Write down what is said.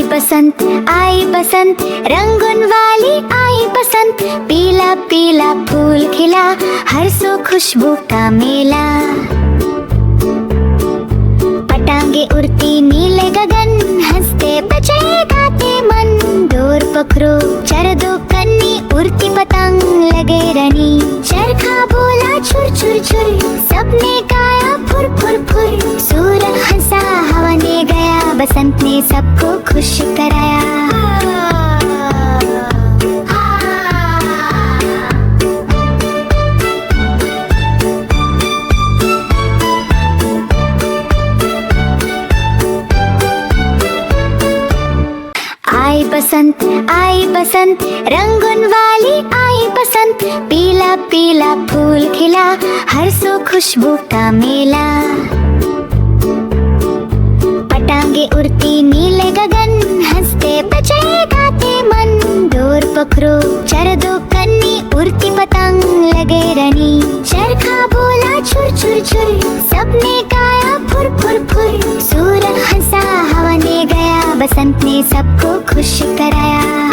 आई बसंत रंगून वाली आई बसंत, पीला पीला फूल खिला, हर सो खुशबू का मेला। पटांगे उड़ती नीले गगन, हंसते बजे गाते मन, डोर पकड़ो चर दो कन्नी, उड़ती पतंग लगे रनी। चरखा बोला छुर छुर छुर, सबने गाया फुर फुर फुर, सूर हंसा हवा ने गया, बसंत ने सबको खुश कराया। आई बसंत रंगून वाली आई बसंत, पीला पीला फूल खिला, हर सो खुशबू का मेला। पटांगे उड़ती नीले गगन, हंसते बजे गाते मन, डोर पकड़ो चर दो कन्नी, उड़ती पतंग लगे रनी। चरखा बोला छुर छुर छुर, सबने गाया फुर फुर फुर, सूर हंसा हवा ने गया, बसंत ने सबको खुश कराया।